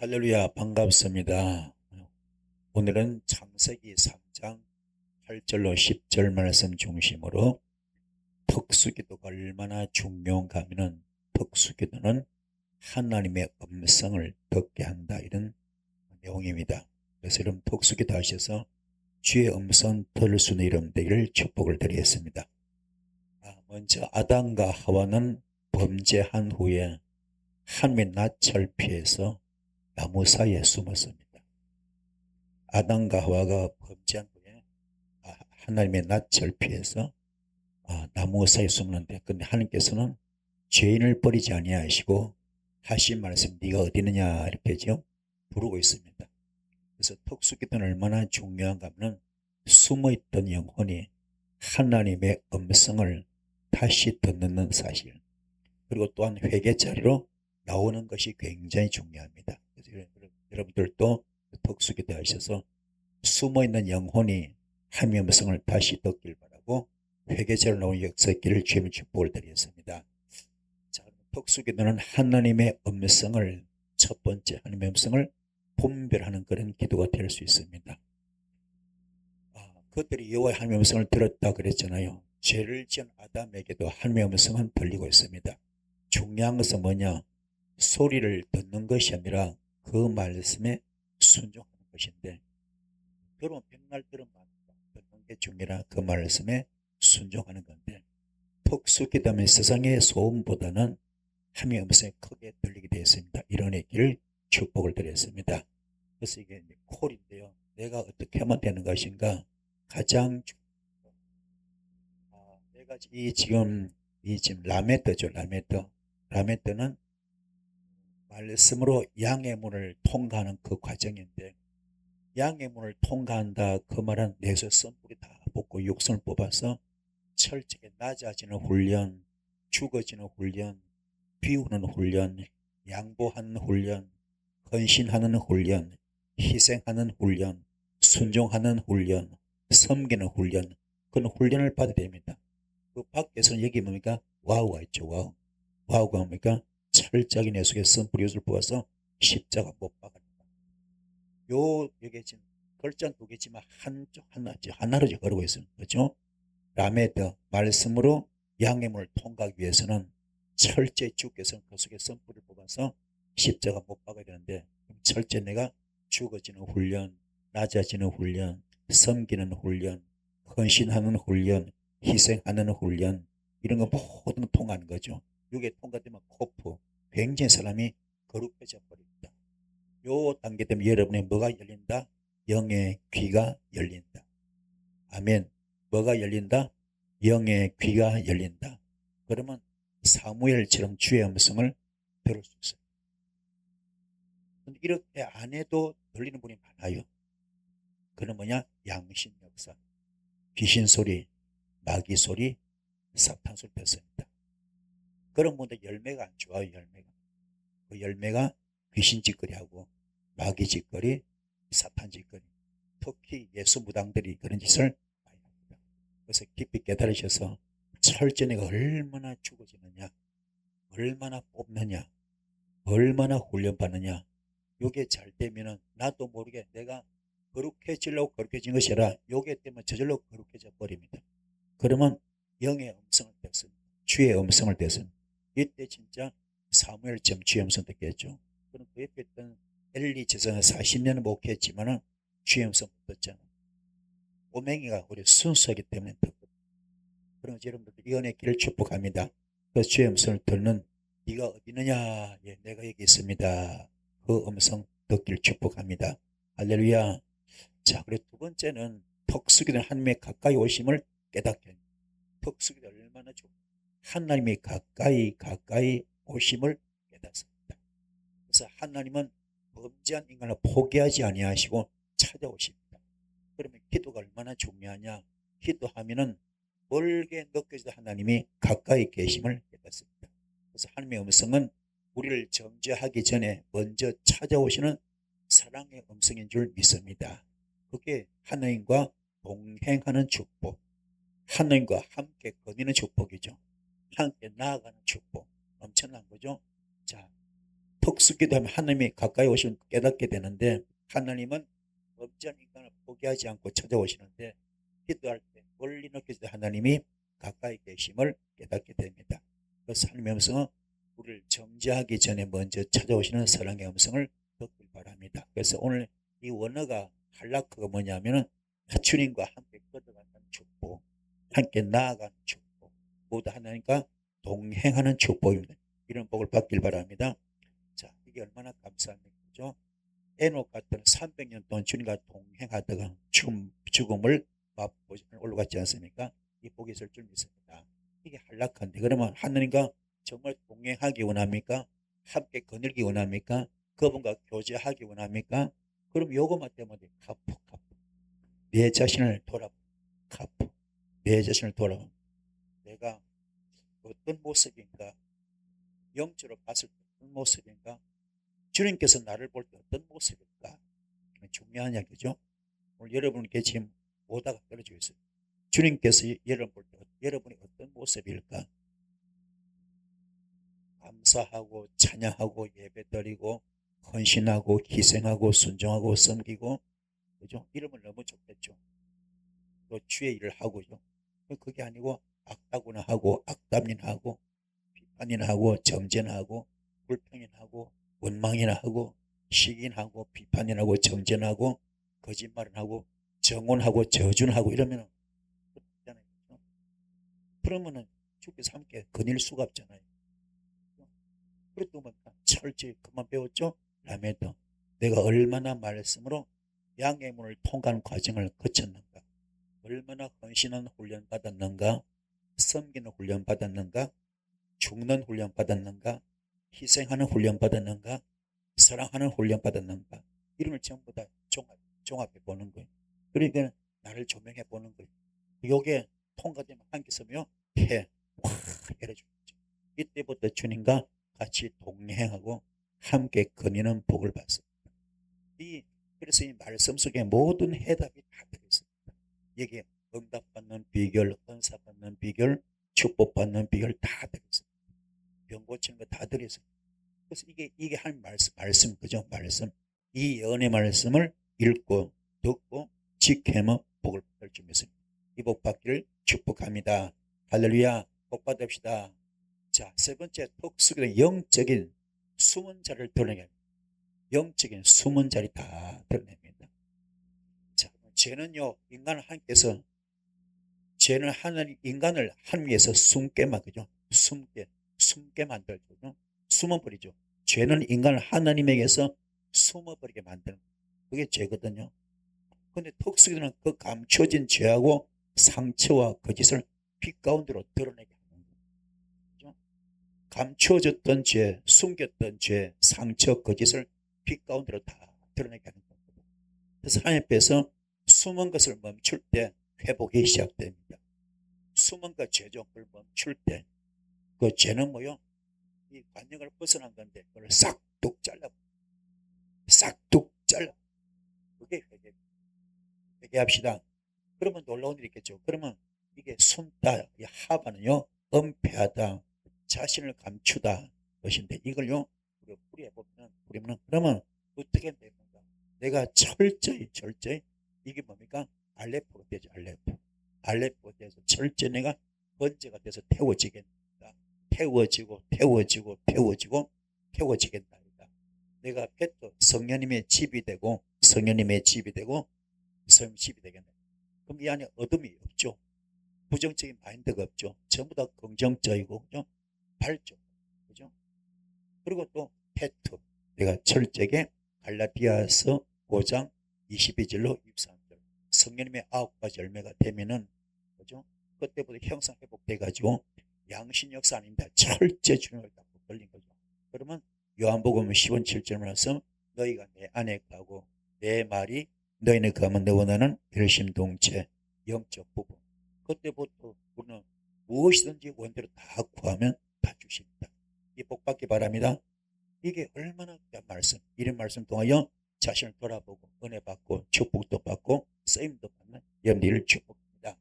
할렐루야, 반갑습니다. 오늘은 창세기 3장 8절로 10절 말씀 중심으로 특수기도가 얼마나 중요한가 하면 특수기도는 하나님의 음성을 듣게 한다, 이런 내용입니다. 그래서 여러분 특수기도 하셔서 주의 음성 들을 수 있는 여러분 되기를 축복을 드리겠습니다. 먼저 아담과 하와는 범죄한 후에 하나님의 낯을 피해서 나무 사이에 숨었습니다. 아담과 하와가 범죄한 후에 하나님의 낯을 피해서 나무 사이에 숨는데, 근데 하나님께서는 죄인을 버리지 아니하시고 하신 말씀, 네가 어디 있느냐 이렇게죠, 부르고 있습니다. 그래서 특수기도는 얼마나 중요한가 하면 숨어있던 영혼이 하나님의 음성을 다시 듣는 사실, 그리고 또한 회개 자리로 나오는 것이 굉장히 중요합니다. 그래서 여러분들도 특수기도 하셔서 숨어있는 영혼이 하나님의 음성을 다시 듣길 바라고 회개 자리로 나오는 역사 있기를 주님의 축복을 드리겠습니다. 자, 특수기도는 하나님의 음성을, 첫 번째 하나님의 음성을 분별하는 그런 기도가 될 수 있습니다. 그들이 여호와의 하나님의 음성을 들었다 그랬잖아요. 죄를 지은 아담에게도 하나님의 음성은 들리고 있습니다. 중요한 것은 뭐냐? 소리를 듣는 것이 아니라 그 말씀에 순종하는 것인데, 들으면 백날 들으면 듣는 게 중요라 그 말씀에 순종하는 건데, 특수기도는 세상의 소음보다는 하나님의 음성이 크게 들리게 되어 있습니다. 이런 얘기를 축복을 드렸습니다. 그래서 이게 콜인데요. 내가 어떻게 하면 되는 것인가? 가장 내가 지금 라메더죠. 라메더는 말씀으로 양의 문을 통과하는 그 과정인데, 양의 문을 통과한다 그 말은 내서 선불이 다 뽑고 육성을 뽑아서 철저하게 낮아지는 훈련, 죽어지는 훈련, 비우는 훈련, 양보하는 훈련, 헌신하는 훈련, 희생하는 훈련, 순종하는 훈련, 섬기는 훈련, 그런 훈련을 받아야 됩니다. 그 밖에서는 여기 뭡니까? 와우가 있죠. 와우가 뭡니까? 철저하게 내 속에 선불 요소를 뽑아서 십자가 못 박아낸다. 여기 지금 글자는 두 개지만 하나로 걸고 있어요. 그렇죠? 라메드, 말씀으로 양의 문을 통과하기 위해서는 철저히 주께서는 그 속에 선불을 뽑아서 십자가 못 박아야 되는데, 철저히 내가 죽어지는 훈련, 낮아지는 훈련, 섬기는 훈련, 헌신하는 훈련, 희생하는 훈련, 이런 거 모든 통하는 거죠. 이게 통과되면 코프, 굉장히 사람이 거룩해져 버립니다. 요 단계 되면 여러분의 뭐가 열린다? 영의 귀가 열린다. 아멘. 뭐가 열린다? 영의 귀가 열린다. 그러면 사무엘처럼 주의 음성을 들을 수 있어요. 근데 이렇게 안 해도 들리는 분이 많아요. 그는 뭐냐? 양신 역사, 귀신 소리, 마귀 소리, 사탄 소리 듣습니다. 그런 분들 열매가 안 좋아요. 그 열매가 귀신 짓거리하고 마귀 짓거리, 사탄 짓거리, 특히 예수 무당들이 그런 짓을 많이 합니다. 그래서 깊이 깨달으셔서 철저히 내가 얼마나 죽어지느냐, 얼마나 뽑느냐, 얼마나 훈련받느냐, 요게 잘 되면은 나도 모르게 내가 거룩해지려고 거룩해진 것이 아니라 요게 때문에 저절로 거룩해져 버립니다. 그러면 영의 음성을 듣습니다. 주의 음성을 듣습니다. 이때 진짜 사무엘처럼 주의 음성 듣겠죠. 그럼 그 옆에 있던 엘리 제사는 40년을 목회했지만은 주의 음성 못 듣잖아. 꼬맹이가 우리 순수하기 때문에 듣거든. 그럼 여러분들 이 은혜 길을 축복합니다. 그 주의 음성을 듣는 네가 어디 있느냐? 예, 내가 여기 있습니다. 그 음성 듣기를 축복합니다. 할렐루야. 자, 그리고 두 번째는 특수기도는 하나님의 가까이 오심을 깨닫게 합니다. 특수기도 얼마나 좋고 하나님이 가까이 오심을 깨닫습니다. 그래서 하나님은 범죄한 인간을 포기하지 아니하시고 찾아오십니다. 그러면 기도가 얼마나 중요하냐? 기도하면은 멀게 느껴지도 하나님이 가까이 계심을 깨닫습니다. 그래서 하나님의 음성은 우리를 정죄하기 전에 먼저 찾아오시는 사랑의 음성인 줄 믿습니다. 그게 하나님과 동행하는 축복, 하나님과 함께 거니는 축복이죠. 함께 나아가는 축복, 엄청난 거죠. 자, 특수기도하면 하나님이 가까이 오시면 깨닫게 되는데 하나님은 범죄한 인간을 포기하지 않고 찾아오시는데 기도할 때 멀리 느껴질 때 하나님이 가까이 계심을 깨닫게 됩니다. 그래서 하나님의 음성은 우리를 정죄하기 전에 먼저 찾아오시는 사랑의 음성을 듣길 바랍니다. 그래서 오늘 이 원어가 할라크가 뭐냐면은 주님과 함께 걸어가는 축복, 함께 나아가는 축복, 모두 하나님과 동행하는 축복입니다. 이런 복을 받길 바랍니다. 자, 이게 얼마나 감사한 얘기죠. 에녹 같은 300년 동안 주님과 동행하다가 죽음을 맛보지 올라갔지 않습니까? 이 복이 있을 줄 믿습니다. 이게 한락한데 그러면 하나님과 정말 동행하기 원합니까? 함께 거닐기 원합니까? 그분과 교제하기 원합니까? 그럼 요것만 때문에 카푸 내 자신을 돌아보 카푸 내 자신을 돌아보 내가 어떤 모습인가, 영적으로 봤을 때 어떤 모습인가, 주님께서 나를 볼 때 어떤 모습일까? 중요한 이야기죠. 오늘 여러분께 지금 오다가 떨어지고 있어요. 주님께서 여러분 볼 때 여러분이 어떤 모습일까? 감사하고 찬양하고 예배드리고 헌신하고 희생하고 순종하고 섬기고, 그죠? 이러면 너무 좋겠죠. 또 주의 일을 하고요. 그게 아니고 악다구나 하고 악담이나 하고 비판이나 하고 정죄나 하고 불평이나 하고 원망이나 하고 시기하고 비판이나 하고 정죄나 하고 거짓말을 하고 정언하고 저주는 하고 이러면 그렇잖아요. 그러면은 주께서 함께 거닐 수가 없잖아요. 그래도 뭐 철저히 그만 배웠죠. 라면도 내가 얼마나 말씀으로 양의 문을 통과하는 과정을 거쳤는가, 얼마나 헌신한 훈련 받았는가, 섬기는 훈련 받았는가, 죽는 훈련 받았는가, 희생하는 훈련 받았는가, 사랑하는 훈련 받았는가, 이런 걸 전부 다 종합해 보는 거예요. 그러니까 나를 조명해 보는 거예요. 요게 통과되면 함께 서며 확 열어주죠. 이때부터 주님과 같이 동행하고 함께 거니는 복을 받습니다. 그래서 이 말씀 속에 모든 해답이 다 들어있습니다. 여기에 응답받는 비결, 은사받는 비결, 축복받는 비결 다 들어있습니다. 병 고치는 거 다 들어있습니다. 그래서 이게 한 말씀, 그죠? 말씀. 이 연의 말씀을 읽고 듣고 지켜면 복을 받을 줄 믿습니다. 이 복 받기를 축복합니다. 할렐루야. 복 받읍시다. 자, 세 번째 특수기도 영적인 숨은 자를 드러내게 합니다. 영적인 숨은 자리 다 드러냅니다. 자, 죄는요, 인간을 하나님께서 죄는 인간을 하나님께서 숨게 만들죠. 숨게 만들죠. 숨어버리죠. 죄는 인간을 하나님에게서 숨어버리게 만드는 거예요. 그게 죄거든요. 근데 특수기도는 그 감춰진 죄하고 상처와 거짓을 빛 가운데로 드러내게 하는 거죠. 감춰졌던 죄, 숨겼던 죄, 상처, 거짓을 빛 가운데로 다 드러내게 하는 겁니다. 그래서 하나님 앞에서 숨은 것을 멈출 때 회복이 시작됩니다. 숨은 것 죄종을 멈출 때 그 죄는 뭐요? 이 관념을 벗어난 건데 그걸 싹둑 잘라, 그게 회개합시다. 그러면 놀라운 일이 있겠죠. 그러면 이게 숨다, 이 하바는요, 은폐하다, 자신을 감추다 것인데 이걸요 우리가 뿌리면 그러면 어떻게 됩니까? 내가 철저히 이게 뭡니까? 알레포로 되죠. 알레포로 돼서 철저히 내가 번제가 돼서 태워지겠다. 태워지겠다. 내가 뱃도 성령님의 집이 되고 성령님의 집이 되겠네. 그럼 이 안에 어둠이 없죠. 부정적인 마인드가 없죠. 전부 다 긍정적이고, 그죠? 발전, 그죠? 그리고 또 페트, 내가 철저하게 갈라디아서 5장 22절로 23절 성령님의 9가지 열매가 되면은, 그죠? 그때부터 형상 회복돼 가지고 양심 역사 아닙니다. 철저히 주님을 딱 걸린 거죠. 그러면 요한복음 10원 7절 말씀, 너희가 내 안에 거하고 내 말이 너희는 거하면 너와 나는 일심동체, 영적 부분. 그때부터 우리는 무엇이든지 원대로 다 구하면 다 주십니다. 이 복 받기 바랍니다. 이게 얼마나 귀한 말씀. 이런 말씀 통하여 자신을 돌아보고 은혜 받고 축복도 받고 쓰임도 받는 여러분들을 축복합니다.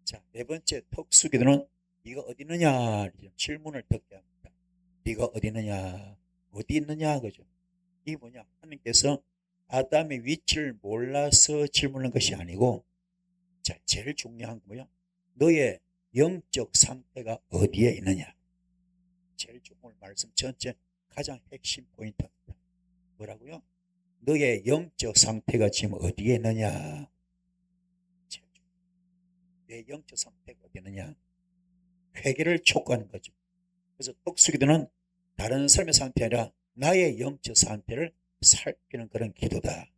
자, 네 번째 특수기도는 네가 어디 있느냐 질문을 듣게 합니다. 네가 어디 있느냐. 어디 있느냐 그죠? 이게 뭐냐? 하나님께서 아담의 위치를 몰라서 질문한 것이 아니고, 자, 제일 중요한 거 뭐야? 너의 영적 상태가 어디에 있느냐? 제일 오늘 말씀 전체 가장 핵심 포인트입니다. 뭐라고요? 너의 영적 상태가 지금 어디에 있느냐? 내 영적 상태가 어디 있느냐? 회개를 촉구하는 거죠. 그래서 떡수기도는 다른 삶의 상태 아니라 나의 영적 상태를 살피는 그런 기도다.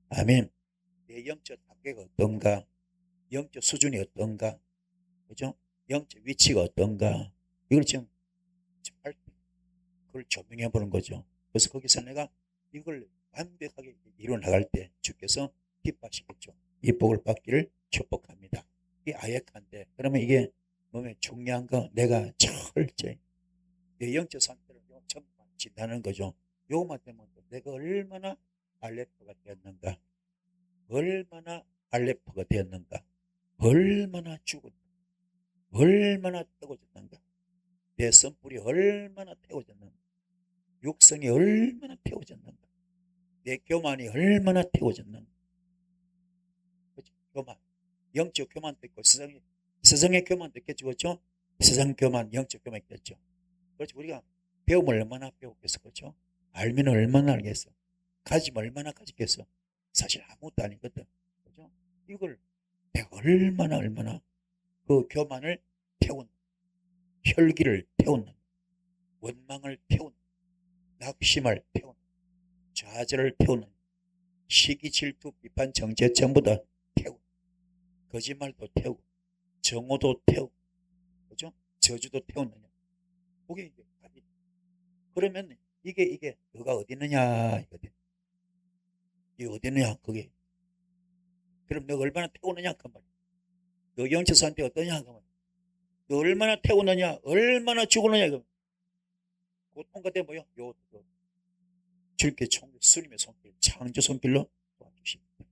아멘. 내 영적 단계가 어떤가? 영적 수준이 어떤가? 그죠? 영적 위치가 어떤가? 이걸 지금 그걸 조명해 보는 거죠. 그래서 거기서 내가 이걸 완벽하게 이루어 나갈 때 주께서 기뻐하시겠죠. 이 복을 받기를 축복합니다. 이게 아역한데, 그러면 이게 몸에 중요한 거 내가 철저히 내 영적 상태를 전부 진단하는 거죠. 요것만 때문에 내가 얼마나 알레프가 되었는가, 얼마나 알레프가 되었는가, 얼마나 죽었는가, 얼마나 태워졌는가, 내 선불이 얼마나 태워졌는가, 육성이 얼마나 태워졌는가, 내 교만이 얼마나 태워졌는가. 그렇죠? 교만, 영적 교만도 있고 세상의 교만도 있겠죠. 그렇죠? 세상 교만, 영적 교만 있겠죠. 그렇죠. 우리가 배움을 얼마나 배웠겠어. 그렇죠? 알면 얼마나 알겠어. 가지면 얼마나 가지겠어. 사실 아무것도 아니거든. 그렇죠? 이걸 내가 얼마나 그 교만을 태운, 혈기를 태운, 원망을 태운, 낙심을 태운, 좌절을 태우는, 시기, 질투, 비판, 정죄 전부 다 태우고, 거짓말도 태우고, 정오도 태우고, 그죠? 저주도 태우느냐. 그게 이게 답이. 그러면 이게 너가 어디 있느냐 이거든. 이게 어디 있느냐 그게. 그럼 너가 얼마나 태우느냐 그 말. 너 영적 상태 어떠냐 그 말. 너 얼마나 태우느냐, 얼마나 죽으느냐 그 말. 고통과 대 뭐요? 요 주님께 주님의 손길, 창조 손길로 도와주십니다.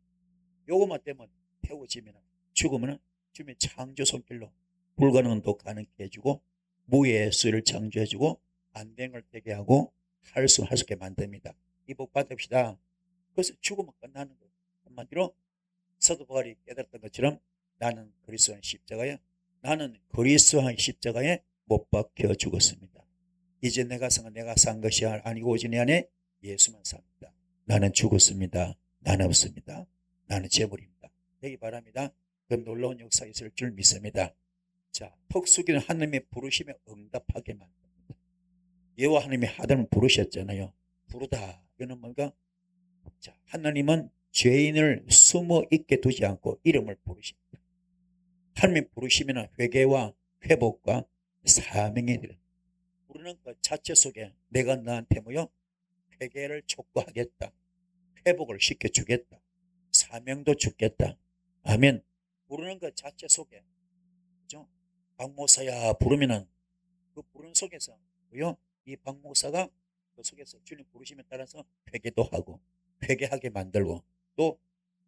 요것만 때문에 태워지면 죽으면 주님의 창조 손길로 불가능도 가능케 해주고, 무의 수를 창조해주고, 안 된 걸 되게 하고, 할 수 있게 만듭니다. 이 복 받읍시다. 그래서 죽으면 끝나는 거예요. 한마디로 사도 바울이 깨달았던 것처럼 나는 그리스도의 십자가에 못 박혀 죽었습니다. 이제 내가 산 것이 아니고 오직 내 안에 예수만 삽니다. 나는 죽었습니다. 나는 없습니다. 나는 재물입니다. 되기 바랍니다. 그 놀라운 역사가 있을 줄 믿습니다. 자, 턱수기는 하나님의 부르심에 응답하게 만듭니다. 여호와 하나님이 하나님을 부르셨잖아요. 부르다. 이거는 뭔가, 자, 하나님은 죄인을 숨어 있게 두지 않고 이름을 부르십니다. 하나님의 부르시면 회개와 회복과 사명이 되는, 부르는 것 자체 속에 내가 너한테 뭐요? 회개를 촉구하겠다. 회복을 시켜주겠다. 사명도 주겠다. 아멘. 부르는 것 자체 속에, 그죠? 박목사야 부르면은 그 부르는 속에서 뭐요? 이 박목사가 그 속에서 주님 부르심에 따라서 회개도 하고, 회개하게 만들고, 또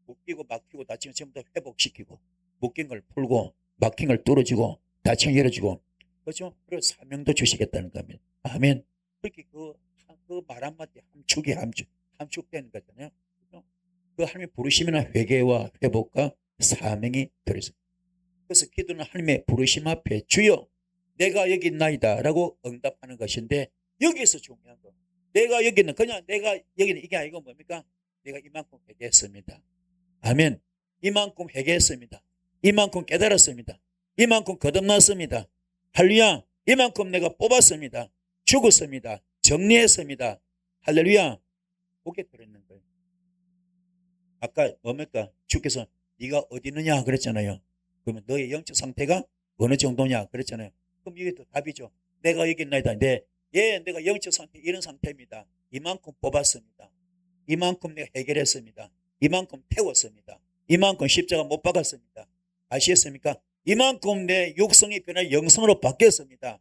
묶이고 막히고 다친 것 전부 다 회복시키고, 묶인 걸 풀고 막힌 걸 뚫어주고 다친 걸 열어주고, 그렇죠? 그리고 사명도 주시겠다는 겁니다. 아멘. 그렇게 그 말 한마디 함축되는 거잖아요. 그렇죠? 그 하나님의 부르심이나 회개와 회복과 사명이 들어있어요. 그래서 기도는 하나님의 부르심 앞에 주여 내가 여기 있나이다 라고 응답하는 것인데, 여기에서 중요한 거, 내가 여기 있는, 그냥 내가 여기 있는 이게 아니고 뭡니까? 내가 이만큼 회개했습니다. 아멘. 이만큼 회개했습니다. 이만큼 깨달았습니다. 이만큼 거듭났습니다. 할렐루야. 이만큼 내가 뽑았습니다. 죽었습니다. 정리했습니다. 할렐루야. 그게 들어있는 거예요. 아까 뭡니까? 주께서 네가 어디 있느냐 그랬잖아요. 그러면 너의 영적 상태가 어느 정도냐 그랬잖아요. 그럼 이게 또 답이죠. 내가 여기 있나이다. 내가 영적 상태 이런 상태입니다. 이만큼 뽑았습니다. 이만큼 내가 해결했습니다. 이만큼 태웠습니다. 이만큼 십자가 못 박았습니다. 아시겠습니까? 이만큼 내 육성이 변해 영성으로 바뀌었습니다.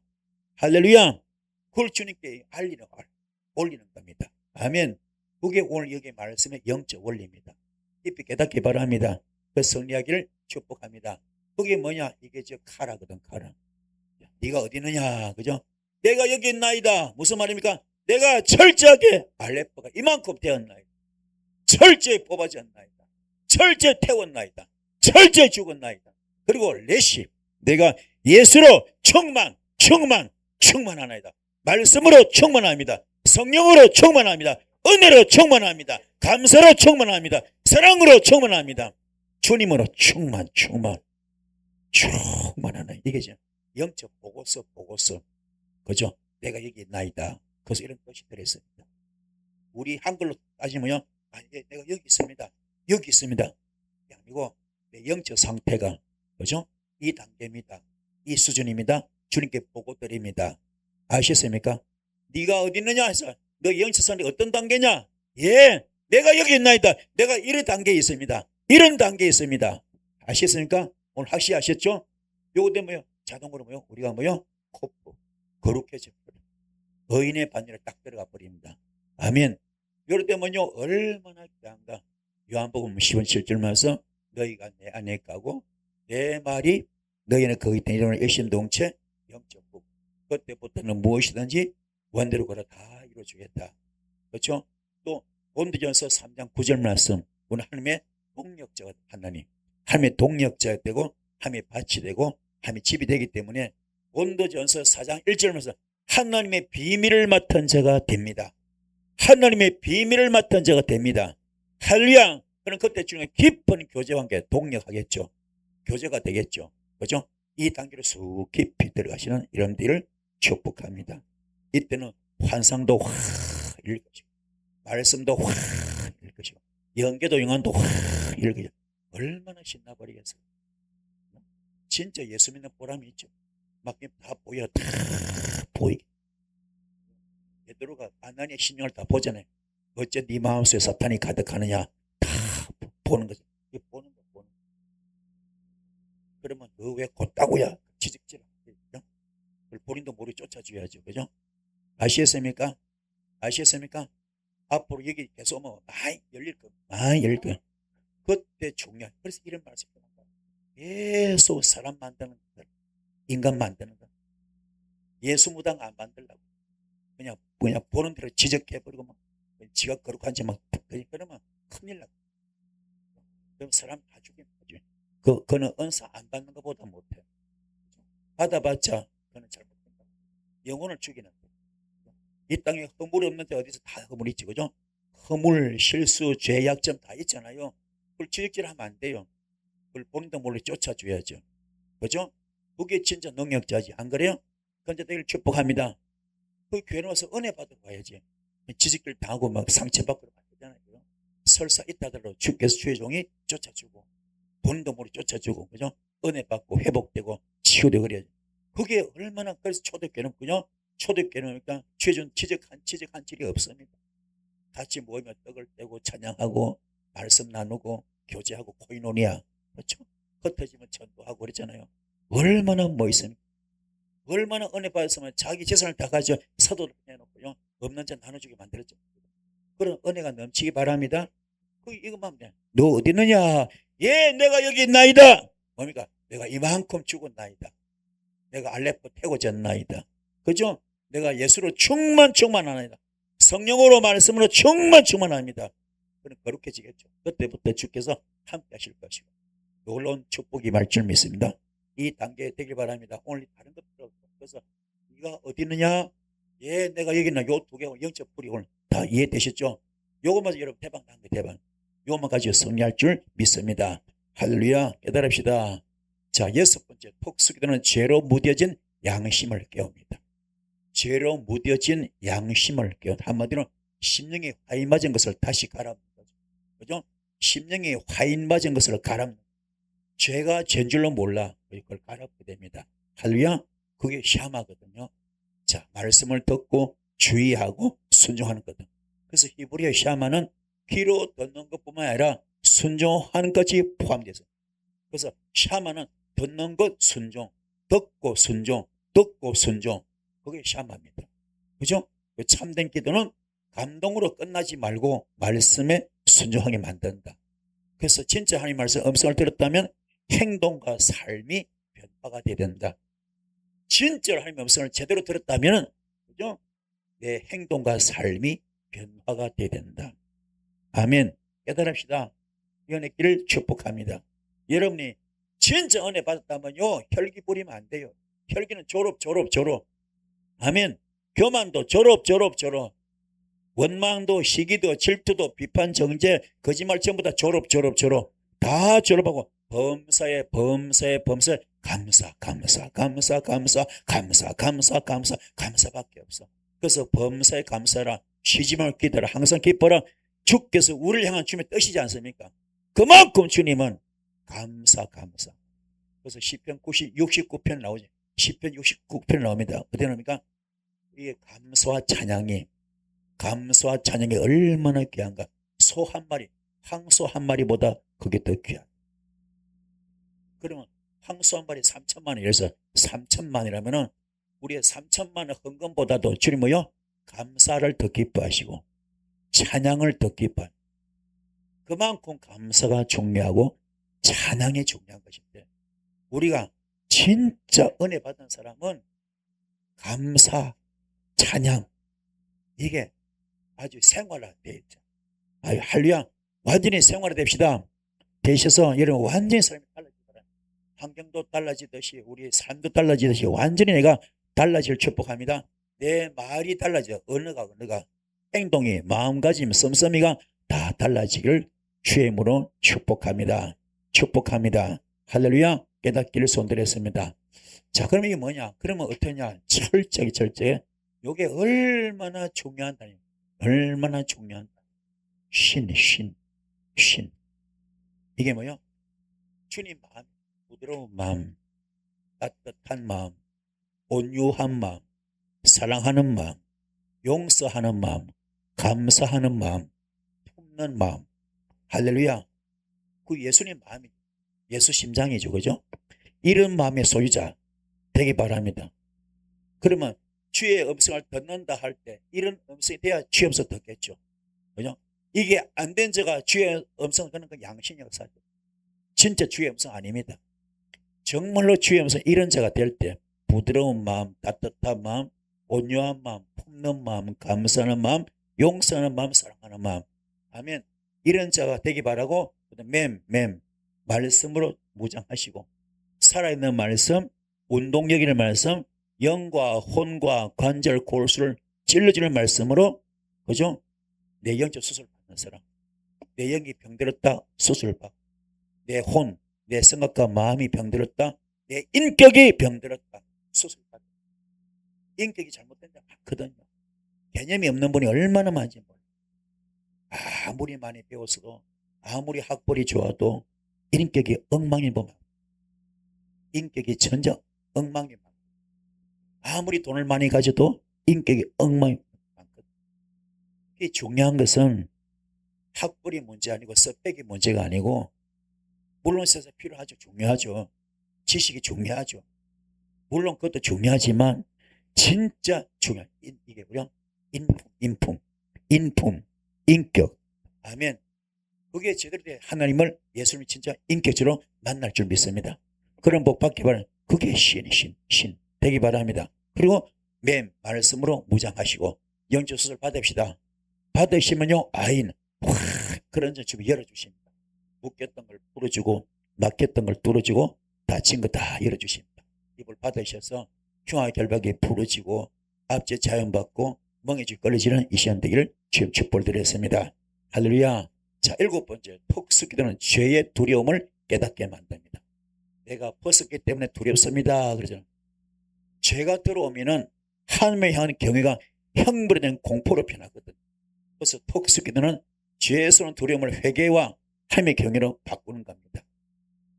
할렐루야. 그걸 주님께 올리는 겁니다. 아멘. 그게 오늘 여기 말씀의 영적 원리입니다. 깊이 깨닫기 바랍니다. 그 성리하기를 축복합니다. 그게 뭐냐? 이게 저 카라거든, 카라. 네가 어디 있느냐, 그죠? 내가 여기 있나이다. 무슨 말입니까? 내가 철저하게 알레포가 이만큼 되었나이다. 철저히 뽑아졌나이다. 철저히 태웠나이다. 철저히 죽었나이다. 그리고 레시 내가 예수로 충만하나이다. 말씀으로 충만합니다. 성령으로 충만합니다. 은혜로 충만합니다. 감사로 충만합니다. 사랑으로 충만합니다. 주님으로 충만하나 이게 이제 영적 보고서 그죠? 내가 여기 있나이다. 그래서 이런 뜻이 들어있습니다. 우리 한글로 따지면요, 내가 여기 있습니다. 아니고 내 영적 상태가 그죠? 이 단계입니다. 이 수준입니다. 주님께 보고 드립니다. 아시겠습니까? 네가 어디 있느냐 해서 너 영적 상태가 어떤 단계냐? 예, 내가 여기 있나이다. 내가 이런 단계에 있습니다. 아시겠습니까? 오늘 확실히 아셨죠? 요거 때문에 자동으로 우리가 코프 거룩해져 버려요. 의인의 반열에 딱 들어가 버립니다. 아멘. 요럴 때면요 얼마나 귀한가. 요한복음 10장 7절 말씀 너희가 내 안에 있고 내 말이 너희는 거기 있다. 이런 일심동체 영적 부. 그때부터는 무엇이든지 원대로 걸어 다 이루어주겠다. 그렇죠? 또 고린도전서 3장 9절 말씀 오늘 하나님의 동력자가 하나님의 동력자가 되고 하나님의 밭이 되고 하나님의 집이 되기 때문에 고린도전서 4장 1절 말씀 하나님의 비밀을 맡은 자가 됩니다. 하나님의 비밀을 맡은 자가 됩니다. 할렐루야. 그럼 그때 중에 깊은 교제 관계 동력하겠죠. 교제가 되겠죠. 그죠? 이 단계로 쑥 깊이 들어가시는 여러분들을 축복합니다. 이때는 환상도 확 일 것이고 말씀도 확 일 것이고 영계도 영혼도 확 일 것이고 얼마나 신나버리겠어요. 진짜 예수 믿는 보람이 있죠. 막 다 보여. 다 보이게. 베드로가 아나니의 신령을 다 보잖아요. 어째 네 마음속에 사탄이 가득하느냐. 다 보는 거죠. 보는 거. 그러면 너 왜 곧다고야? 지적질 하죠. 본인도 모르게 쫓아줘야죠. 그죠? 아시겠습니까? 앞으로 여기 계속 오면 많이 열릴 거예요. 그때 중요해. 그래서 이런 말씀 계속 사람 만드는 것, 인간 만드는 것. 예수 무당 안 만들라고. 그냥 보는 대로 지적해버리고 막 지가 거룩한지 막 그러면 큰일 나고. 그럼 사람 다 죽이는 거지. 그는 은사 안 받는 것보다 못해. 받아봤자 그는 잘못된다. 영혼을 죽이는 거야. 이 땅에 허물이 없는데 어디서 다 허물이 있지, 그죠? 허물, 실수, 죄, 약점 다 있잖아요. 그걸 지적질하면 안 돼요. 그걸 본인도 몰래 쫓아줘야죠. 그죠? 그게 진짜 능력자지. 안 그래요? 그런데 내일 축복합니다. 그 교회 와서 은혜 받으러 가야지. 지적질 당하고 막 상처받고 안 되잖아요. 설사 있다더라도 주께서 주의 종이 쫓아주고 본인도 모르게 쫓아주고 그죠? 은혜 받고 회복되고 치유되고 그래야지. 그게 얼마나. 그래서 초대교회는 그냥 초대교회는 그러니까 지적한 질이 없습니다. 같이 모이면 떡을 떼고 찬양하고 말씀 나누고 교제하고 코이노니아 그렇죠? 흩어지면 전도하고 그랬잖아요. 얼마나 있습니까? 얼마나 은혜 받았으면 자기 재산을 다 가져 사도를 내놓고요 없는 자 나눠주게 만들었죠. 그런 은혜가 넘치기 바랍니다. 이것만 하면 돼. 너 어디 있느냐? 예, 내가 여기 있나이다. 뭡니까? 내가 이만큼 죽었나이다. 내가 알레포 태워졌나이다. 그죠? 내가 예수로 충만하나이다. 성령으로 말씀으로 충만합니다. 그럼 거룩해지겠죠. 그때부터 주께서 함께 하실 것이고 놀라운 축복이 말 줄 믿습니다. 이 단계에 되길 바랍니다. 오늘 다른 것 필요 없어. 그래서 네가 어디 있느냐? 예, 내가 여기 있나? 요 두 개 영적 뿌리 오늘 다 이해되셨죠? 요것만 여러분 대박 난 거 대박. 요것만 가지고 승리할 줄 믿습니다. 할렐루야. 깨달읍시다. 자, 6번째 톡수기도는 죄로 무뎌진 양심을 깨웁니다. 죄로 무뎌진 양심을 깨웁니다. 한마디로 심령이 화인 맞은 것을 다시 갈아엎는 거죠. 그죠? 심령이 화인 맞은 것을 갈아엎는 거죠. 죄가 죄인 줄로 몰라. 그걸 갈아엎게 됩니다. 할렐루야. 그게 샤마거든요. 자, 말씀을 듣고 주의하고 순종하는 거든. 그래서 히브리어 샤마는 귀로 듣는 것뿐만 아니라 순종하는 것이 포함되어 있어요. 그래서 샤마는 듣는 것 순종, 듣고 순종, 그게 샤마입니다. 그죠? 참된 기도는 감동으로 끝나지 말고 말씀에 순종하게 만든다. 그래서 진짜 하나님 말씀 음성을 들었다면 행동과 삶이 변화가 되어야 된다. 진짜로 하나님의 음성을 제대로 들었다면, 그죠? 내 행동과 삶이 변화가 되어야 된다. 아멘. 깨달읍시다. 연의 길을 축복합니다. 여러분이 진짜 은혜 받았다면요, 혈기 부리면 안 돼요. 혈기는 졸업. 아멘. 교만도 졸업. 원망도, 시기도, 질투도, 비판, 정죄, 거짓말 전부 다 졸업. 다 졸업하고 범사에 감사밖에 없어. 그래서 범사에 감사라. 쉬지 말고 기도하라. 항상 기뻐라. 주께서 우리를 향한 주님의 뜻이지 않습니까? 그만큼 주님은 감사. 그래서 시편 69편 나오지. 시편 69편 나옵니다. 어디 나옵니까? 이게 감사와 찬양이 얼마나 귀한가. 소 한 마리, 황소 한 마리보다 그게 더 귀한. 그러면 황소 한 마리 3천만 원이라서 3천만이라면은 우리의 3천만 원 헌금보다도 주님 뭐요? 감사를 더 기뻐하시고 찬양을 더 기뻐하시고, 그만큼 감사가 중요하고 찬양이 중요한 것인데, 우리가 진짜 은혜 받은 사람은 감사, 찬양, 이게 아주 생활화되어 있죠. 할렐루야. 완전히 생활화됩시다. 되셔서 여러분 완전히 삶이 달라지기 바랍니다. 환경도 달라지듯이 우리 삶도 달라지듯이 완전히 내가 달라질 축복합니다. 내 말이 달라져. 언어가 행동이, 마음가짐, 씀씀이가 다 달라지기를 주의 이름으로 축복합니다. 할렐루야. 깨닫기를 손들었습니다. 자, 그럼 이게 뭐냐? 그러면 어떠냐? 철저히 이게 얼마나 중요한다. 얼마나 중요한다. 신. 이게 뭐요? 주님 마음, 부드러운 마음, 따뜻한 마음, 온유한 마음, 사랑하는 마음, 용서하는 마음, 감사하는 마음, 품는 마음. 할렐루야. 그 예수님 마음이, 예수 심장이죠. 그죠? 이런 마음의 소유자 되기 바랍니다. 그러면 주의 음성을 듣는다 할 때 이런 음성이 돼야 주의 음성 듣겠죠. 그죠? 이게 안 된 자가 주의 음성을 듣는 건 양심 역사죠. 진짜 주의 음성 아닙니다. 정말로 주의 음성 이런 자가 될 때 부드러운 마음, 따뜻한 마음, 온유한 마음, 품는 마음, 감사하는 마음, 용서하는 마음, 사랑하는 마음. 아멘. 이런 자가 되기 바라고, 말씀으로 무장하시고, 살아있는 말씀, 운동력 있는 말씀, 영과 혼과 관절, 골수를 찔러주는 말씀으로, 그죠? 내 영적 수술 받는 사람, 내 영이 병들었다, 수술 받고, 내 혼, 내 생각과 마음이 병들었다, 내 인격이 병들었다, 수술 받고. 인격이 잘못된 데 많거든요. 개념이 없는 분이 얼마나 많은지 몰라요. 아무리 많이 배웠어도, 아무리 학벌이 좋아도 인격이 엉망인 분, 인격이 전혀 엉망이 많아요. 아무리 돈을 많이 가져도 인격이 엉망이 많거든요. 이 중요한 것은 학벌이 문제 아니고 스펙이 문제가 아니고, 물론 세상 필요하죠. 중요하죠. 지식이 중요하죠. 물론 그것도 중요하지만 진짜 중요한 이게 뭐야? 인품, 인격. 아멘. 그게 제대로 된 하나님을, 예수님이 진짜 인격적으로 만날 줄 믿습니다. 그런 복 받기 바랍니다. 그게 신 되기 바랍니다. 그리고 말씀으로 무장하시고 영적 수술 받읍시다. 받으시면요, 아인 그런 점 주면 열어주십니다. 묶였던 걸 풀어주고, 막혔던 걸 뚫어주고, 닫힌 거 다 열어주십니다. 이걸 받으셔서 흉화 결박이 풀어지고 압제 자연받고 멍해질 걸리지는 이 시간 되기를 주님 축복을 드렸습니다. 할렐루야. 자, 7번째, 톡스기도는 죄의 두려움을 깨닫게 만듭니다. 내가 벗었기 때문에 두렵습니다. 그러잖아요. 죄가 들어오면은 하나님을 향한 경외가 형벌에 대한 공포로 변하거든요. 그래서 톡스기도는 죄에서는 두려움을 회개와 하나님의 경외로 바꾸는 겁니다.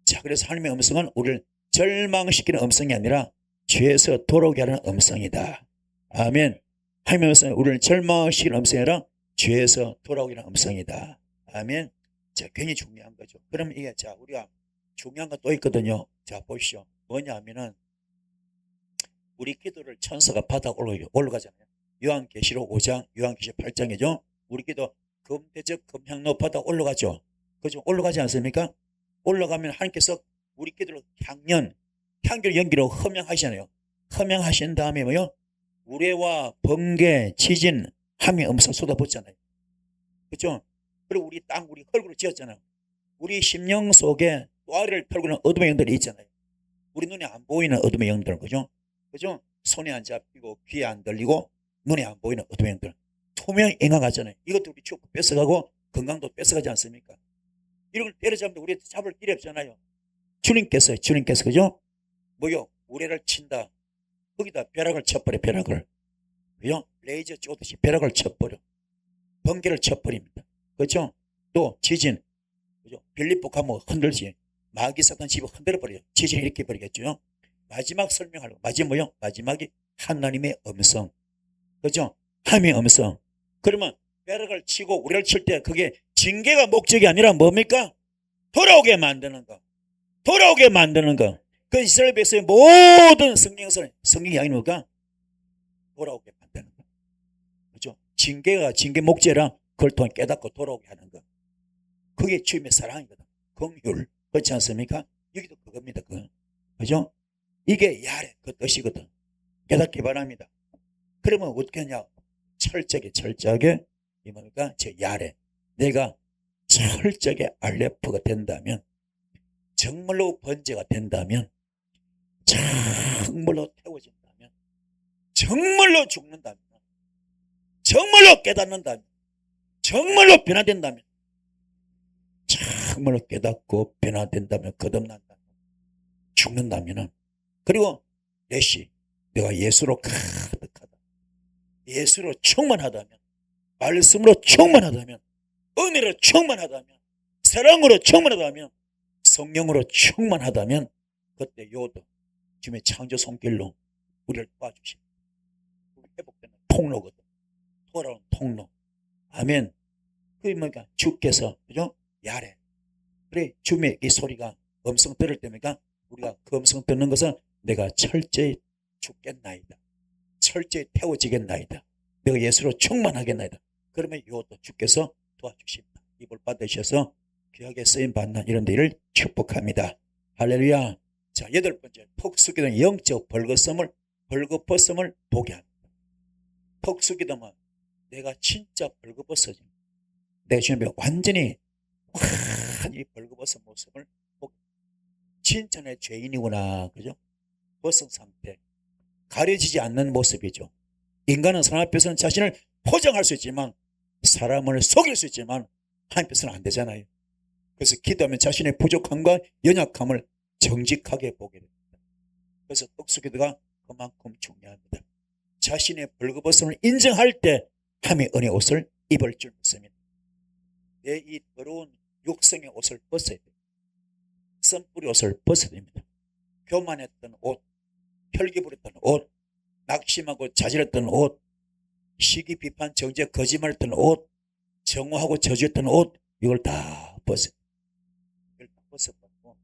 자, 그래서 하나님의 음성은 우리를 절망시키는 음성이 아니라 죄에서 돌아오게 하는 음성이다. 아멘. 하나님의 음성은 우리를 절망시키는 음성이 아니라 죄에서 돌아오게 하는 음성이다. 아멘. 자, 굉장히 중요한 거죠. 그럼 이게, 자, 우리가 중요한 거 또 있거든요. 자, 보십시오. 뭐냐 하면은, 우리 기도를 천사가 바닥 올라가잖아요. 요한계시록 5장, 요한계시록 8장이죠. 우리 기도 금대적 금향로 바닥 올라가죠. 그죠? 올라가지 않습니까? 올라가면 하나님께서 우리 기도를 향결 연기로 흠양하시잖아요. 흠양하신 다음에 뭐요? 우레와 번개, 지진, 함이 엄살 쏟아붓잖아요. 그렇죠? 그리고 우리 땅, 우리 흙으로 지었잖아요. 우리 심령 속에 또아리를 털고 있는 어둠의 영들이 있잖아요. 우리 눈에 안 보이는 어둠의 영들, 그죠? 그죠? 손에 안 잡히고 귀에 안 들리고 눈에 안 보이는 어둠의 영들. 투명 인화 같잖아요. 이것도 우리 축구 뺏어가고 건강도 뺏어가지 않습니까? 이런 걸 때려잡는데 우리 잡을 길이 없잖아요. 주님께서 그죠? 뭐요? 우레를 친다. 거기다 벼락을 쳐버려, 벼락을. 그죠? 레이저 쏘듯이 벼락을 쳐버려. 번개를 쳐버립니다. 그죠? 또 지진. 그죠? 빌립복하면 흔들지. 마귀 사탄 집을 흔들어버려요. 지진을 일으켜 버리겠죠. 마지막 설명하려고. 뭐요? 마지막이 하나님의 음성. 그죠? 하나님의 음성. 그러면 벼락을 치고 우레를 칠 때 그게 징계가 목적이 아니라 뭡니까? 돌아오게 만드는 거. 돌아오게 만드는 거. 그 이스라엘 백성의 모든 성경이 아닌 뭐가? 돌아오게 만드는 거. 그죠? 징계 목재라 그걸 통해 깨닫고 돌아오게 하는 거. 그게 주님의 사랑이거든. 긍휼. 그렇지 않습니까? 여기도 그겁니다. 그죠? 이게 야레 그 뜻이거든. 깨닫기 바랍니다. 그러면 어떻게 하냐? 철저하게 이 뭡니까? 제 야레. 내가 철저하게 알레프가 된다면, 정말로 번제가 된다면, 정말로 태워진다면, 정말로 죽는다면, 정말로 깨닫는다면, 정말로 변화된다면, 정말로 깨닫고 변화된다면, 거듭난다면, 죽는다면, 그리고 내시 내가 예수로 가득하다, 예수로 충만하다면, 말씀으로 충만하다면, 은혜로 충만하다면, 사랑으로 충만하다면, 성령으로 충만하다면, 그때 요도 주님의 창조 손길로 우리를 도와주십니다. 회복되는 통로거든. 돌아온 통로. 아멘. 그게 뭐니까 주께서, 그죠? 야래. 그래, 주님의 이 소리가 음성 들을 때니까 우리가 그 음성 듣는 것은 내가 철저히 죽겠나이다, 철저히 태워지겠나이다, 내가 예수로 충만하겠나이다. 그러면 요도 주께서 도와주십니다. 이걸 받으셔서 귀하게 쓰임 받는 이런 데를 축복합니다. 할렐루야. 자, 8번째, 턱수기도는 영적 벌거벗음을 보게 합니다. 턱수기도면 내가 진짜 벌거벗어진, 내가 주님의 완전히 이 벌거벗은 모습을 보게, 진짜 내 죄인이구나, 그죠? 벗은 상태, 가려지지 않는 모습이죠. 인간은 사람 앞에서는 자신을 포장할 수 있지만, 사람을 속일 수 있지만 하나님 앞에서는 안 되잖아요. 그래서 기도하면 자신의 부족함과 연약함을 정직하게 보게 됩니다. 그래서 턱수기도가 그만큼 중요합니다. 자신의 벌거벗음을 인정할 때 하나님의 은혜 옷을 입을 줄 믿습니다. 내 이 더러운 육성의 옷을 벗어야 됩니다. 썸뿌리 옷을 벗어야 됩니다. 교만했던 옷, 혈기부렸던 옷, 낙심하고 자질했던 옷, 시기, 비판, 정죄, 거짓말했던 옷, 정오하고 저주했던 옷, 이걸 다 벗어야 됩니다. 이걸 다 벗어버리고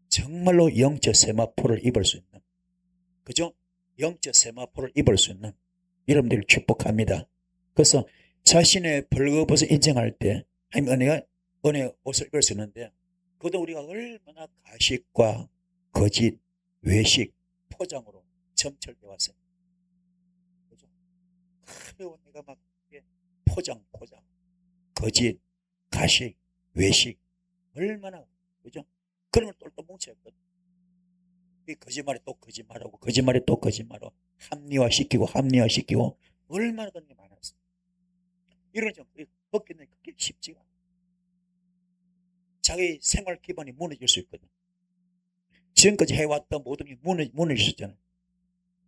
정말로 영적 세마포를 입을 수 있는, 그죠? 영적 세마포를 입을 수 있는 여러분들을 축복합니다. 그래서 자신의 벌거벗을 인정할 때 하나님 은혜 옷을 입을 수 있는데, 그것도 우리가 얼마나 가식과 거짓, 외식, 포장으로 점철되어 왔어요. 그죠? 그리고 내가 막 포장, 거짓, 가식, 외식, 얼마나, 그죠? 그러면 똘똘 뭉쳐있거든. 이 거짓말에 또 거짓말하고, 거짓말에 또 거짓말하고, 합리화시키고, 얼마나 그런 게 많았어. 이런 점, 벗기는 그게 쉽지가 않아. 자기 생활 기반이 무너질 수 있거든. 지금까지 해왔던 모든 게 무너졌잖아요.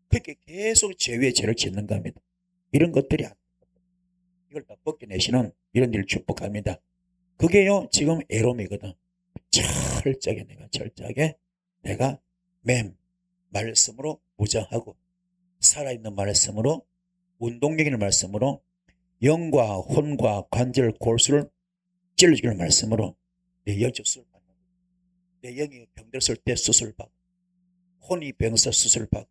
그렇게 계속 죄 위에 죄를 짓는 겁니다. 이런 것들이 안 돼. 이걸 다 벗겨내시는 이런 일을 축복합니다. 그게요, 지금 애롬이거든. 철저하게 내가 말씀으로 무장하고, 살아있는 말씀으로, 운동력 있는 말씀으로, 영과 혼과 관절 골수를 찔러주는 말씀으로 내 영적 수술 받는 거예요. 내 영이 병들었을 때 수술 받고, 혼이 병서 수술 받고,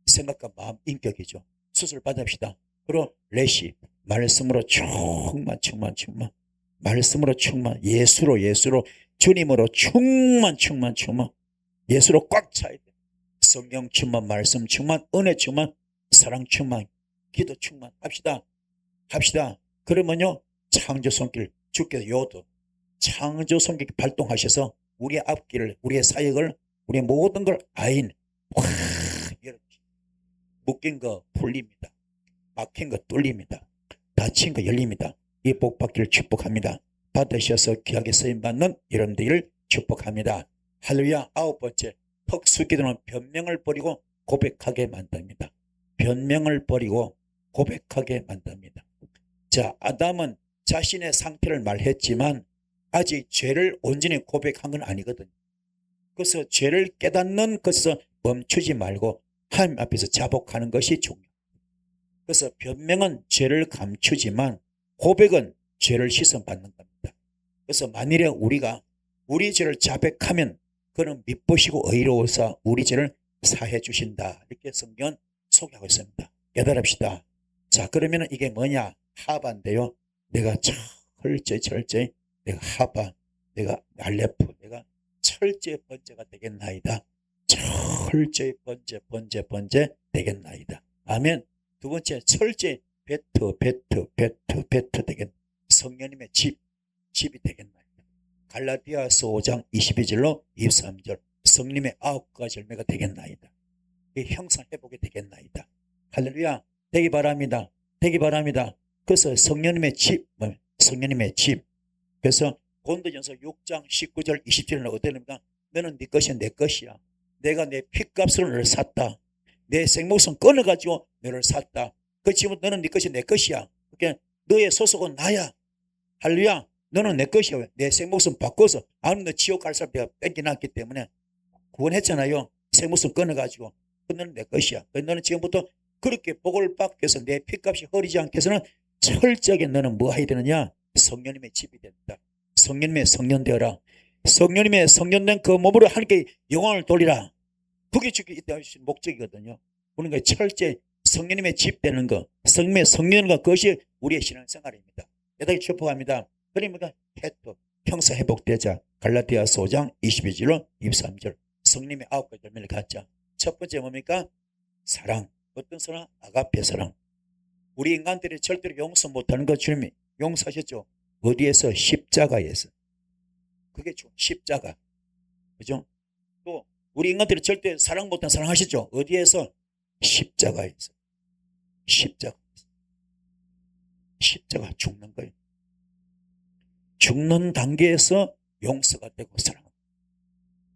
생각과 마음, 인격이죠. 수술 받읍시다. 그리고 레시, 말씀으로 충만, 말씀으로 충만, 예수로, 주님으로 충만, 예수로 꽉 차야 돼. 성령 충만, 말씀 충만, 은혜 충만, 사랑 충만, 기도 충만 합시다. 그러면요, 창조 손길, 주께서 요도 창조 손길 발동하셔서 우리의 앞길을, 우리의 사역을, 우리의 모든 걸 아인 확 이렇게 묶인 거 풀립니다. 막힌 거 뚫립니다. 닫힌 거 열립니다. 이 복 받기를 축복합니다. 받으셔서 귀하게 쓰임받는 여러분들을 축복합니다. 할렐루야. 9번째, 턱수기도는 변명을 버리고 고백하게 만듭니다. 변명을 버리고 고백하게 만듭니다. 자, 아담은 자신의 상태를 말했지만 아직 죄를 온전히 고백한 건 아니거든요. 그래서 죄를 깨닫는 것에서 멈추지 말고 하나님 앞에서 자복하는 것이 중요합니다. 그래서 변명은 죄를 감추지만 고백은 죄를 씻어받는 겁니다. 그래서 만일에 우리가 우리 죄를 자백하면 그는 미쁘시고 의로워서 우리 죄를 사해 주신다. 이렇게 성경은 소개하고 있습니다. 깨달읍시다. 자, 그러면 이게 뭐냐? 하바인데요. 내가 철저히 내가 하바, 내가 알레프, 내가 철저히 번제가 되겠나이다. 철저히 번제 되겠나이다. 아멘. 두 번째, 철저히 베트 되겠, 성령님의 집이 되겠나이다. 갈라디아서 5장 22절로 23절, 성령님의 9가지 열매가 되겠나이다. 형상회복이 되겠나이다. 할렐루야. 되기 바랍니다. 그래서 성령님의 집. 그래서 고린도전서 6장 19절 20절은 어떻게 됩니까? 너는 네 것이 내 것이야. 내가 내 핏값으로 너를 샀다. 내 생목숨 끊어가지고 너를 샀다. 그 지금부터 너는 네 것이 내 것이야. 그러니까 너의 소속은 나야. 할렐루야. 너는 내 것이야. 내 생목숨 바꿔서 아무도 지옥 갈 사람 내가 뺏겨놨기 때문에 구원했잖아요. 생목숨 끊어가지고. 너는 내 것이야. 너는 지금부터 그렇게 복을 받기 위해서 내 핏값이 흐리지 않게 해서는 철저하게 너는 뭐 해야 되느냐? 성령님의 집이 된다. 성령님의 성령 되어라. 성령님의 성령된 그 몸으로 하나님께 영광을 돌리라. 그게 주께 있다 하신 목적이거든요. 그러니까 철저히 성령님의 집 되는 것, 성령의 성령과 그것이 우리의 신앙생활입니다. 대단히 축복합니다. 그러니까 형사 회복되자. 갈라디아서 5장 22절로 23절, 성령님의 9가지 열매를 갖자. 첫 번째 뭡니까? 사랑. 어떤 사랑? 아가페 사랑. 우리 인간들이 절대로 용서 못하는 것 주님이 용서하셨죠. 어디에서? 십자가에서. 그게 십자가. 그죠? 또 우리 인간들이 절대 사랑 못하는 사랑하셨죠. 어디에서? 십자가에서. 십자가 죽는 거예요. 죽는 단계에서 용서가 되고 사랑합니다.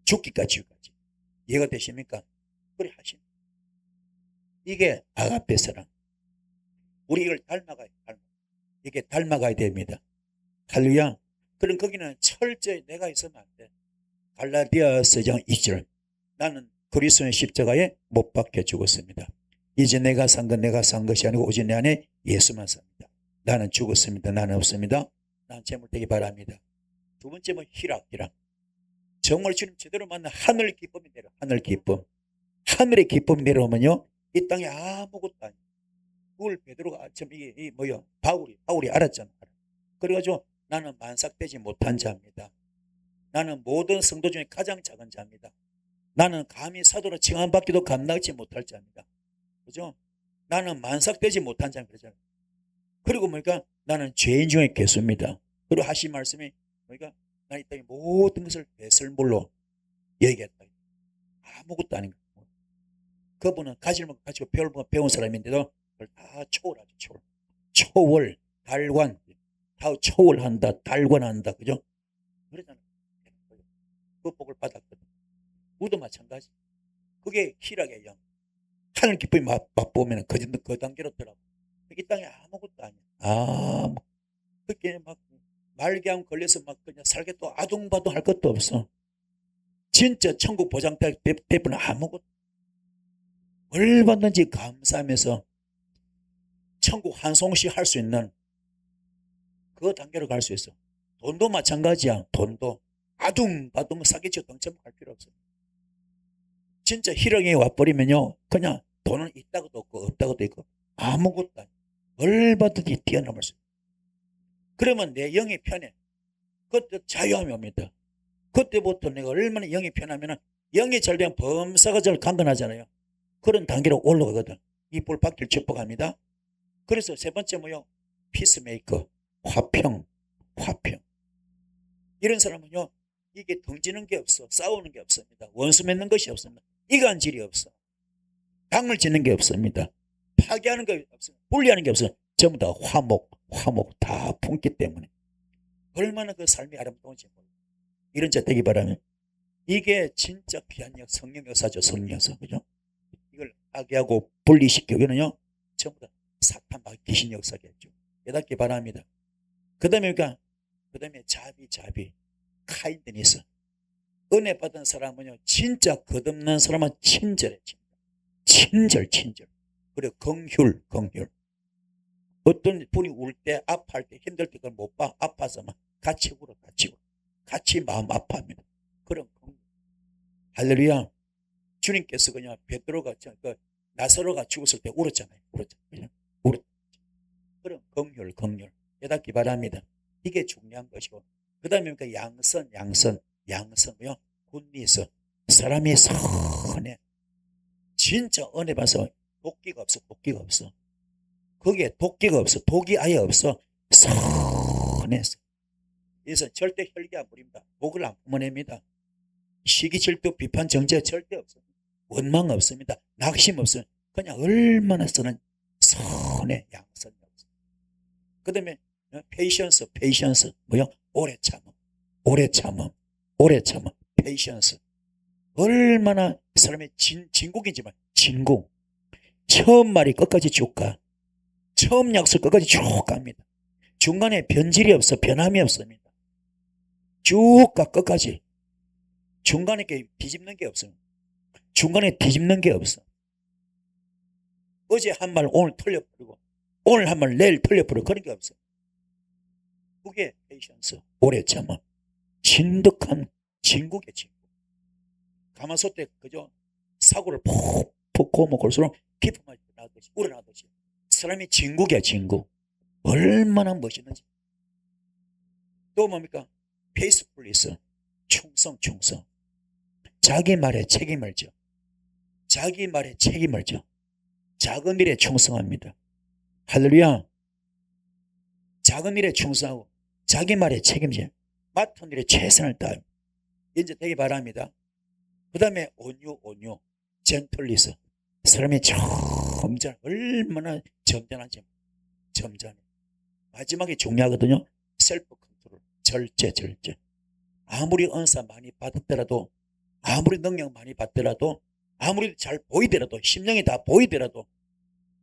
죽기까지. 이해가 되십니까? 그래 하십니다. 이게 아가페 사랑. 우리 이걸 이게 닮아가야 됩니다. 할렐루야. 그럼 거기는 철저히 내가 있으면 안 돼. 갈라디아서 2장 2절, 나는 그리스도의 십자가에 못 박혀 죽었습니다. 이제 내가 산 것이 아니고 오직 내 안에 예수만 삽니다. 나는 죽었습니다. 나는 없습니다. 난 재물되기 바랍니다. 두 번째 뭐 희락. 정말 주님 제대로 만나 하늘 기쁨이 내려. 하늘의 기쁨이 내려오면요, 이 땅에 아무것도 아니에요. 그걸 베드로가 바울이 알았잖아. 그래가지고 나는 만삭되지 못한 자입니다. 나는 모든 성도 중에 가장 작은 자입니다. 나는 감히 사도로 칭함받기도 감당하지 못할 자입니다. 그죠? 나는 만삭되지 못한 자입니다. 그러잖아요. 그리고 나는 죄인 중에 괴수입니다. 그리고 하신 말씀이 나는 이 땅의 모든 것을 배설물로 얘기했다. 아무것도 아닌 거예요. 그분은 가지를 가지고 배운 사람인데도 그걸 다 초월하죠. 초월, 달관, 다 초월한다, 달관한다. 그죠? 그러잖아요. 그 복을 받았거든. 우도 마찬가지. 그게 희락의 영. 하늘 기쁨이 맛보면 그 단계로 들어가고. 이 땅에 아무것도 아니야. 그렇게 말기암 걸려서 그냥 살게 또 아둥바둥 할 것도 없어. 진짜 천국 보장 대부분 아무것도. 얼마든지 감사하면서 천국 한 송씩 할 수 있는 그 단계로 갈 수 있어. 돈도 마찬가지야. 돈도 아둥바둥 사기치고 덩쳐먹을 필요 없어. 진짜 희령이 와버리면요, 그냥 돈은 있다고도 없고 없다고도 있고 아무것도 아니야. 얼마든지 뛰어넘을 수 있어. 그러면 내 영이 편해. 그때 자유함이 옵니다. 그때부터 내가 얼마나 영이 편하면 영이 잘 되면 범사가 잘 강건하잖아요. 그런 단계로 올라가거든. 이 불박기를 축복합니다. 그래서 세 번째 뭐요? 피스메이커, 화평. 이런 사람은요, 이게 덩지는 게 없어. 싸우는 게 없습니다. 원수 맺는 것이 없습니다. 이간질이 없어. 당을 짓는 게 없습니다. 파괴하는 게 없습니다. 분리하는 게 없어. 전부 다 화목 다 품기 때문에 얼마나 그 삶이 아름다운지 몰라요. 이런 자 되기 바라면 이게 진짜 귀한 성령 역사죠. 성령 역사. 그죠? 이걸 파괴하고 분리시키고 이거는요, 전부 다 사탄 귀신 역사겠죠. 깨닫기 바랍니다. 그 다음에 자비 카인드니스. 은혜 받은 사람은요, 진짜 거듭난 사람은 친절해. 친절. 그리고 긍휼. 어떤 분이 울 때, 아파할 때, 힘들 때 그걸 못 봐. 아파서 막 같이 울어. 같이 마음 아파합니다. 그런 긍휼. 할렐루야. 주님께서 그냥 베드로가 나사로가 죽었을 때 울었잖아요. 그런 긍휼. 깨닫기 바랍니다. 이게 중요한 것이고, 그 다음에 양선 뭐요? 굿니스. 사람이 선해. 진짜 은혜 봐서 도끼가 없어. 거기에 도끼가 없어. 독이 아예 없어. 선해서. 그래서 절대 혈기 안 부립니다. 목을 안 품어냅니다. 시기 질투 비판 정죄 절대 없습니다. 원망 없습니다. 낙심 없습니다. 그냥 얼마나 선한 선해. 양선. 그 다음에 페이션스 뭐요? 오래 참음 페이션스. 얼마나 사람의 진국이지만 진국. 처음 말이 끝까지 쭉 가. 처음 약속 끝까지 쭉 갑니다. 중간에 변질이 없어. 변함이 없습니다. 쭉 가 끝까지. 중간에 뒤집는 게 없어요. 어제 한 말 오늘 틀려버리고 오늘 한 말 내일 틀려버리고 그런 게 없어요. 그게 페이션스. 오래 참음. 진득한 진국의 진국. 가마솥 때 그저 사고를 푹 구워 먹을수록 깊은 맛이 우러나듯이 사람이 진국이야. 진국. 얼마나 멋있는지. 또 뭡니까? 페이스풀리스. 충성. 자기 말에 책임을 져. 작은 일에 충성합니다. 할렐루야. 작은 일에 충성하고 자기 말에 책임져. 맡은 일에 최선을 다하고 이제 되기 바랍니다. 그 다음에 온유 젠틀리스. 사람이 얼마나 점잖한지. 마지막에 중요하거든요. 셀프 컨트롤. 절제. 아무리 은사 많이 받았더라도, 아무리 능력 많이 받더라도, 아무리 잘 보이더라도, 심령이 다 보이더라도,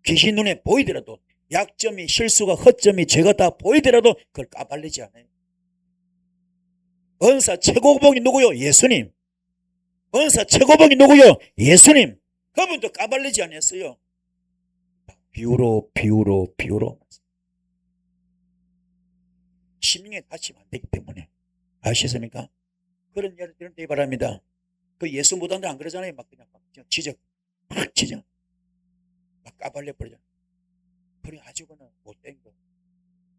귀신 눈에 보이더라도, 약점이 실수가 허점이 죄가 다 보이더라도 그걸 까발리지 않아요. 은사 최고봉이 누구요? 예수님. 은사 최고봉이 누구요? 예수님. 그분도 까발리지 않았어요. 비유로 심령에 다치면 안 되기 때문에. 아시겠습니까? 그런 예를 되기 바랍니다. 그 예수 무당들 안 그러잖아요. 막 지적 막 까발려 버리잖아요. 그래 아주 그는 못된 거.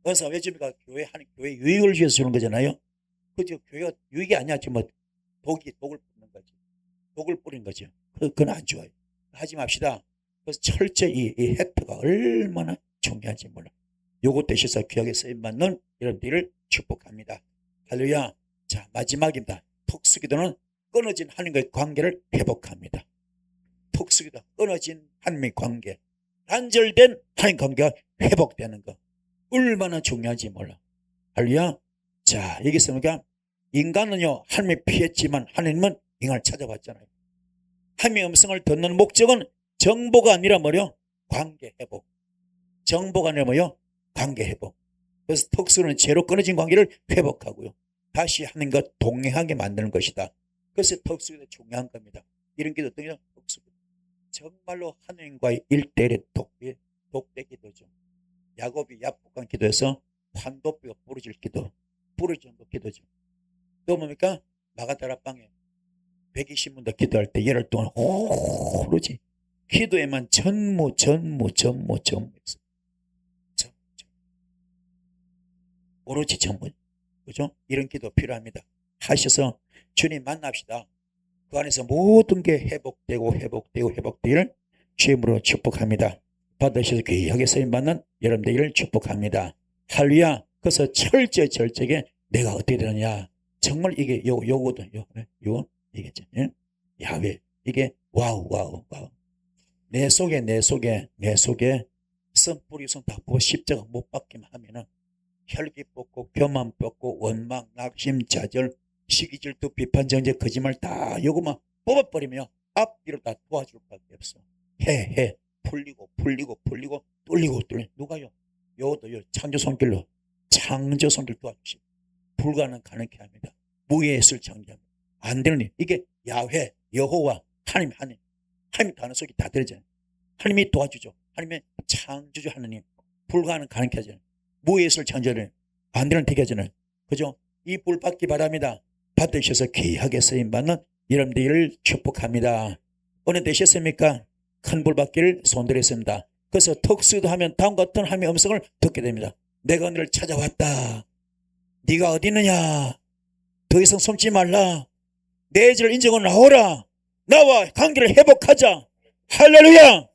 은사 왜 줍니까? 교회 유익을 위해서 주는 거잖아요. 그죠? 교회가 유익이 아니야. 지금 독을 뿌리는 거지. 독을 뿌린 거죠. 그건 안 좋아요. 하지 맙시다. 그래서 철저히 이 획표가 얼마나 중요한지 몰라. 요것 대시서 귀하게 쓰임받는 여러분들을 축복합니다. 할렐루야. 자, 마지막입니다. 특수기도는 끊어진 하나님과의 관계를 회복합니다. 특수기도 끊어진 하나님의 관계, 단절된 하나님 관계가 회복되는 거 얼마나 중요한지 몰라. 할렐루야. 자, 여기서 우리가 인간은요 하나님을 피했지만 하나님은 인간을 찾아봤잖아요. 하나님의 음성을 듣는 목적은 정보가 아니라 뭐요? 관계 회복. 정보가 아니라 뭐요? 관계 회복. 그래서 특수는 죄로 끊어진 관계를 회복하고요. 다시 하나님과 동행하게 만드는 것이다. 그래서 특수기도 중요한 겁니다. 이런 기도 어떤 게 특수기도. 정말로 하나님과의 1대1의 독대 기도죠. 야곱이 야복한 기도에서 환도뼈가 부러질 기도. 부러지는 기도죠. 또 뭡니까? 마가다락방에 120분 더 기도할 때 열흘 동안 오로지 기도에만 전무했어. 오로지 전무. 그죠? 이런 기도 필요합니다. 하셔서 주님 만납시다. 그 안에서 모든 게 회복되기를 주임으로 축복합니다. 받으셔서 귀하게 쓰임받는 여러분들을 축복합니다. 할렐루야. 그래서 철저하게 내가 어떻게 되느냐. 정말 이게 요거든. 요거 이게죠. 예? 야훼. 이게 와우. 내 속에 선뿌리 손다 부어 십자가 못 박기만 하면은 혈기 뽑고 교만 뽑고 원망 낙심 좌절 시기 질투 비판 정죄 거짓말 다 요거만 뽑아버리면 앞뒤로 다 도와줄 밖에 없어. 해 풀리고 뚫리고 누가요? 요것도 창조 손길로 도와주시 불가능 가능케 합니다. 무예술 창조합니다. 안 되는 일. 이게 야훼 여호와 하나님 가능성이 다 들어져요. 하나님이 도와주죠. 하나님의 창조주 하나님 불가능 가능케 하잖아요. 무예술 창조를 안 되는 되게 하잖아요. 그죠? 이 불 받기 바랍니다. 받으셔서 귀하게 쓰임받는 여러분들을 축복합니다. 오늘 되셨습니까? 큰 불 받기를 손들었습니다. 그래서 특수도 하면 다음과 같은 하나님의 음성을 듣게 됩니다. 내가 너를 찾아왔다. 네가 어디 있느냐. 더 이상 숨지 말라. 내 죄를 인정하고 나오라. 나와 관계를 회복하자. 할렐루야.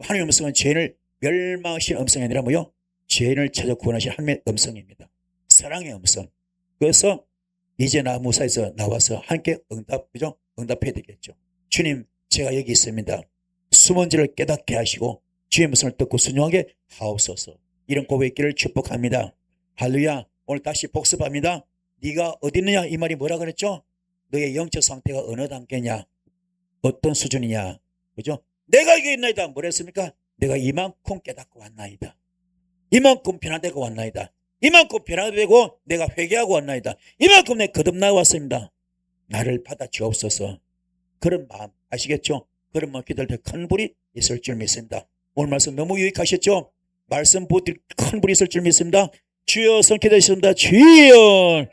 하나님의 음성은 죄인을 멸망하시는 음성이 아니라 뭐요? 죄인을 찾아 구원하시는 하나님의 음성입니다. 사랑의 음성. 그래서 이제 나 무사에서 나와서 함께 응답해야 되겠죠. 주님, 제가 여기 있습니다. 숨은 죄를 깨닫게 하시고 주의 음성을 듣고 순종하게 하옵소서. 이런 고백기를 축복합니다. 할렐루야. 오늘 다시 복습합니다. 네가 어디 있느냐 이 말이 뭐라 그랬죠? 너의 영적 상태가 어느 단계냐, 어떤 수준이냐, 그죠? 내가 여기 있나이다. 뭐라 했습니까? 내가 이만큼 깨닫고 왔나이다. 이만큼 변화되고 왔나이다. 이만큼 변화되고 내가 회개하고 왔나이다. 이만큼 내 거듭나왔습니다. 나를 받아 주옵소서. 그런 마음 아시겠죠? 그런 마음 기도할 때 큰 불이 있을 줄 믿습니다. 오늘 말씀 너무 유익하셨죠? 말씀 보들 큰 불이 있을 줄 믿습니다. 주여, 성기도했습니다. 주여.